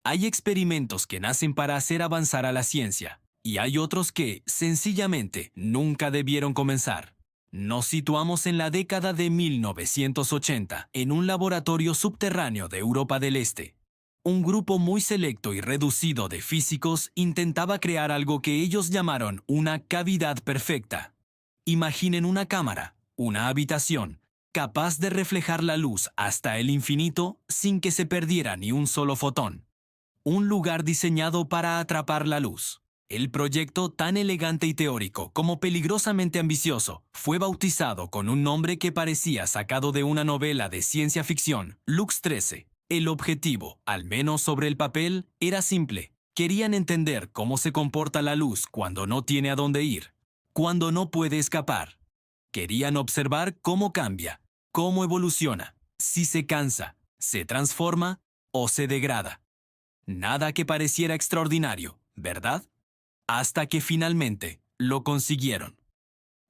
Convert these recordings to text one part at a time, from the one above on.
Hay experimentos que nacen para hacer avanzar a la ciencia, y hay otros que, sencillamente, nunca debieron comenzar. Nos situamos en la década de 1980, en un laboratorio subterráneo de Europa del Este. Un grupo muy selecto y reducido de físicos intentaba crear algo que ellos llamaron una cavidad perfecta. Imaginen una cámara, una habitación, capaz de reflejar la luz hasta el infinito sin que se perdiera ni un solo fotón. Un lugar diseñado para atrapar la luz. El proyecto, tan elegante y teórico como peligrosamente ambicioso, fue bautizado con un nombre que parecía sacado de una novela de ciencia ficción, Lux 13. El objetivo, al menos sobre el papel, era simple. Querían entender cómo se comporta la luz cuando no tiene a dónde ir, cuando no puede escapar. Querían observar cómo cambia, cómo evoluciona, si se cansa, se transforma o se degrada. Nada que pareciera extraordinario, ¿verdad? Hasta que finalmente lo consiguieron.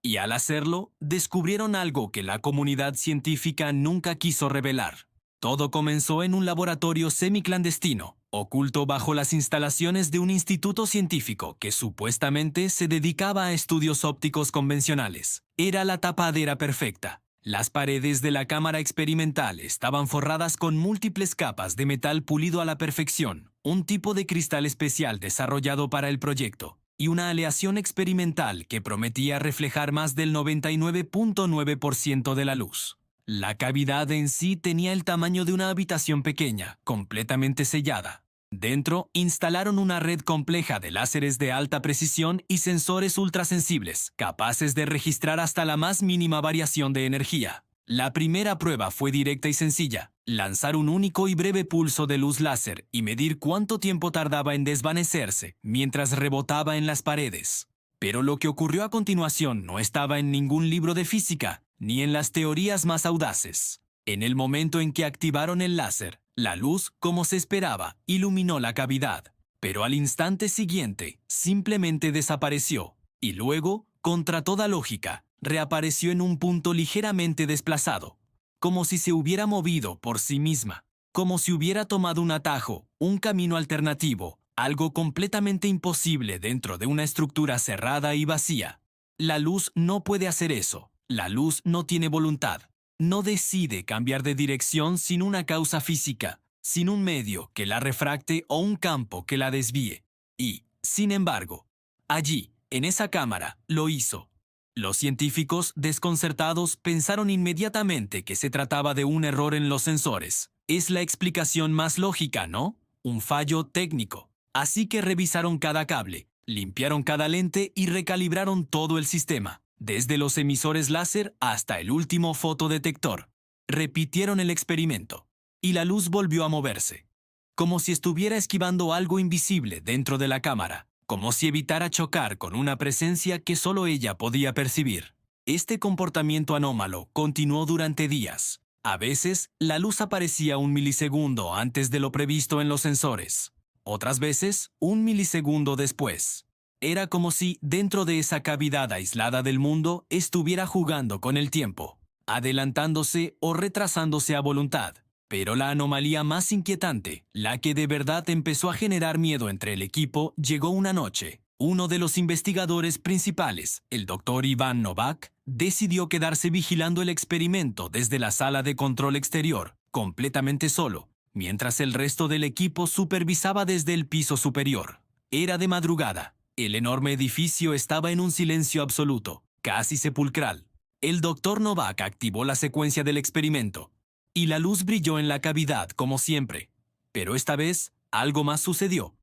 Y al hacerlo, descubrieron algo que la comunidad científica nunca quiso revelar. Todo comenzó en un laboratorio semiclandestino, oculto bajo las instalaciones de un instituto científico que supuestamente se dedicaba a estudios ópticos convencionales. Era la tapadera perfecta. Las paredes de la cámara experimental estaban forradas con múltiples capas de metal pulido a la perfección, un tipo de cristal especial desarrollado para el proyecto, y una aleación experimental que prometía reflejar más del 99.9% de la luz. La cavidad en sí tenía el tamaño de una habitación pequeña, completamente sellada. Dentro instalaron una red compleja de láseres de alta precisión y sensores ultrasensibles, capaces de registrar hasta la más mínima variación de energía. La primera prueba fue directa y sencilla: lanzar un único y breve pulso de luz láser y medir cuánto tiempo tardaba en desvanecerse mientras rebotaba en las paredes. Pero lo que ocurrió a continuación no estaba en ningún libro de física, ni en las teorías más audaces. En el momento en que activaron el láser, la luz, como se esperaba, iluminó la cavidad, pero al instante siguiente simplemente desapareció, y luego, contra toda lógica, reapareció en un punto ligeramente desplazado, como si se hubiera movido por sí misma, como si hubiera tomado un atajo, un camino alternativo, algo completamente imposible dentro de una estructura cerrada y vacía. La luz no puede hacer eso. La luz no tiene voluntad. No decide cambiar de dirección sin una causa física, sin un medio que la refracte o un campo que la desvíe. Y, sin embargo, allí, en esa cámara, lo hizo. Los científicos, desconcertados, pensaron inmediatamente que se trataba de un error en los sensores. Es la explicación más lógica, ¿no? Un fallo técnico. Así que revisaron cada cable, limpiaron cada lente y recalibraron todo el sistema, desde los emisores láser hasta el último fotodetector. Repitieron el experimento, y la luz volvió a moverse, como si estuviera esquivando algo invisible dentro de la cámara, como si evitara chocar con una presencia que solo ella podía percibir. Este comportamiento anómalo continuó durante días. A veces, la luz aparecía un milisegundo antes de lo previsto en los sensores. Otras veces, un milisegundo después. Era como si, dentro de esa cavidad aislada del mundo, estuviera jugando con el tiempo, adelantándose o retrasándose a voluntad. Pero la anomalía más inquietante, la que de verdad empezó a generar miedo entre el equipo, llegó una noche. Uno de los investigadores principales, el doctor Ivan Novak, decidió quedarse vigilando el experimento desde la sala de control exterior, completamente solo, mientras el resto del equipo supervisaba desde el piso superior. Era de madrugada. El enorme edificio estaba en un silencio absoluto, casi sepulcral. El doctor Novak activó la secuencia del experimento, y la luz brilló en la cavidad como siempre. Pero esta vez, algo más sucedió.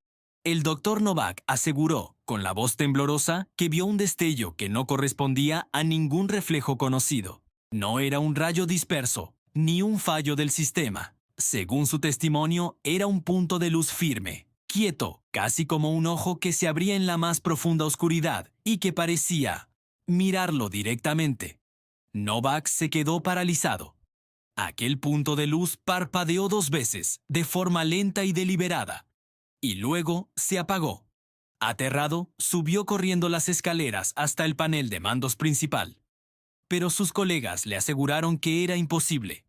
El doctor Novak aseguró, con la voz temblorosa, que vio un destello que no correspondía a ningún reflejo conocido. No era un rayo disperso, ni un fallo del sistema. Según su testimonio, era un punto de luz firme, quieto, casi como un ojo que se abría en la más profunda oscuridad y que parecía mirarlo directamente. Novak se quedó paralizado. Aquel punto de luz parpadeó 2 veces, de forma lenta y deliberada, y luego se apagó. Aterrado, subió corriendo las escaleras hasta el panel de mandos principal. Pero sus colegas le aseguraron que era imposible.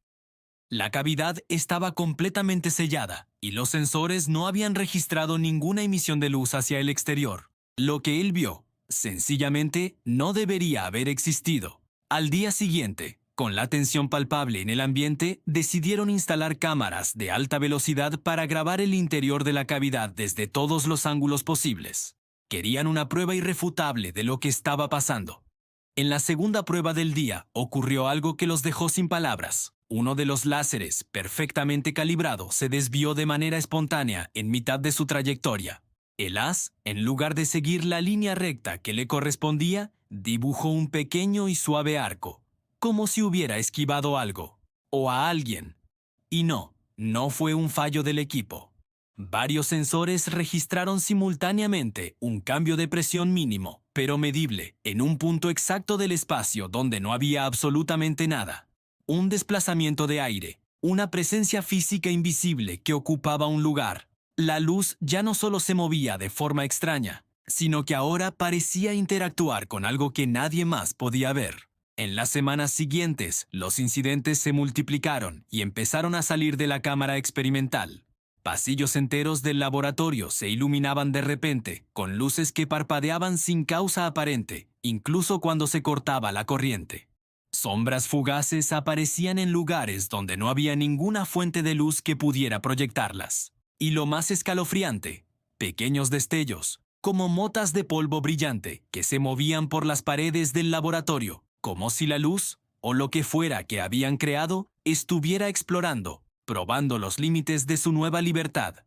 La cavidad estaba completamente sellada, y los sensores no habían registrado ninguna emisión de luz hacia el exterior. Lo que él vio, sencillamente, no debería haber existido. Al día siguiente, con la tensión palpable en el ambiente, decidieron instalar cámaras de alta velocidad para grabar el interior de la cavidad desde todos los ángulos posibles. Querían una prueba irrefutable de lo que estaba pasando. En la segunda prueba del día ocurrió algo que los dejó sin palabras. Uno de los láseres, perfectamente calibrado, se desvió de manera espontánea en mitad de su trayectoria. El haz, en lugar de seguir la línea recta que le correspondía, dibujó un pequeño y suave arco, como si hubiera esquivado algo, o a alguien. Y no fue un fallo del equipo. Varios sensores registraron simultáneamente un cambio de presión mínimo, pero medible, en un punto exacto del espacio donde no había absolutamente nada. Un desplazamiento de aire, una presencia física invisible que ocupaba un lugar. La luz ya no solo se movía de forma extraña, sino que ahora parecía interactuar con algo que nadie más podía ver. En las semanas siguientes, los incidentes se multiplicaron y empezaron a salir de la cámara experimental. Pasillos enteros del laboratorio se iluminaban de repente, con luces que parpadeaban sin causa aparente, incluso cuando se cortaba la corriente. Sombras fugaces aparecían en lugares donde no había ninguna fuente de luz que pudiera proyectarlas. Y lo más escalofriante, pequeños destellos, como motas de polvo brillante, que se movían por las paredes del laboratorio, como si la luz, o lo que fuera que habían creado, estuviera explorando, probando los límites de su nueva libertad.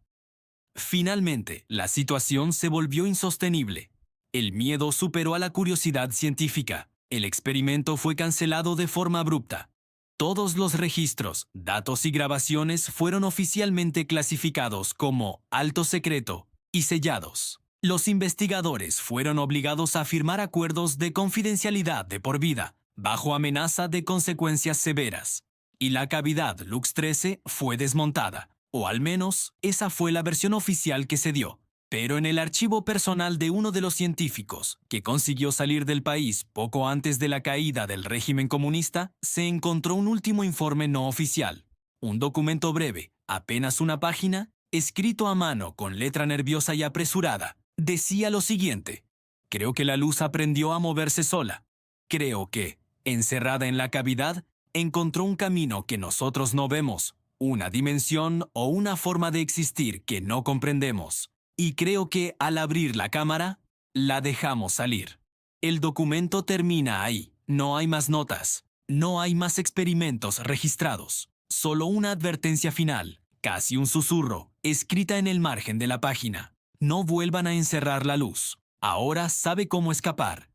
Finalmente, la situación se volvió insostenible. El miedo superó a la curiosidad científica. El experimento fue cancelado de forma abrupta. Todos los registros, datos y grabaciones fueron oficialmente clasificados como alto secreto y sellados. Los investigadores fueron obligados a firmar acuerdos de confidencialidad de por vida, bajo amenaza de consecuencias severas. Y la cavidad Lux 13 fue desmontada, o al menos esa fue la versión oficial que se dio. Pero en el archivo personal de uno de los científicos, que consiguió salir del país poco antes de la caída del régimen comunista, se encontró un último informe no oficial. Un documento breve, apenas una página, escrito a mano con letra nerviosa y apresurada. Decía lo siguiente: creo que la luz aprendió a moverse sola. Creo que, encerrada en la cavidad, encontró un camino que nosotros no vemos, una dimensión o una forma de existir que no comprendemos. Y creo que, al abrir la cámara, la dejamos salir. El documento termina ahí. No hay más notas. No hay más experimentos registrados. Solo una advertencia final, casi un susurro, escrita en el margen de la página. No vuelvan a encerrar la luz. Ahora sabe cómo escapar.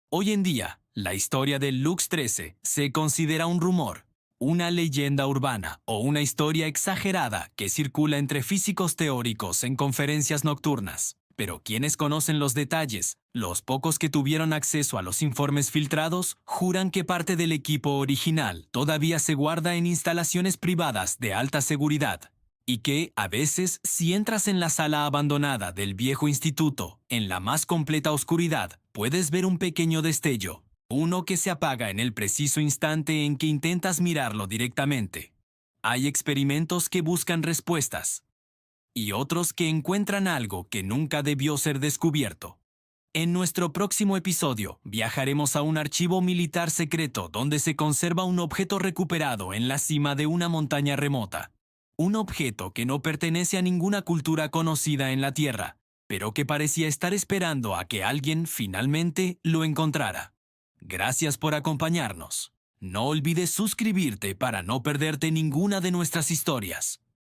Hoy en día, la historia del Lux 13 se considera un rumor, una leyenda urbana o una historia exagerada que circula entre físicos teóricos en conferencias nocturnas. Pero quienes conocen los detalles, los pocos que tuvieron acceso a los informes filtrados, juran que parte del equipo original todavía se guarda en instalaciones privadas de alta seguridad. Y que, a veces, si entras en la sala abandonada del viejo instituto, en la más completa oscuridad, puedes ver un pequeño destello. Uno que se apaga en el preciso instante en que intentas mirarlo directamente. Hay experimentos que buscan respuestas y otros que encuentran algo que nunca debió ser descubierto. En nuestro próximo episodio viajaremos a un archivo militar secreto donde se conserva un objeto recuperado en la cima de una montaña remota. Un objeto que no pertenece a ninguna cultura conocida en la Tierra, pero que parecía estar esperando a que alguien finalmente lo encontrara. Gracias por acompañarnos. No olvides suscribirte para no perderte ninguna de nuestras historias.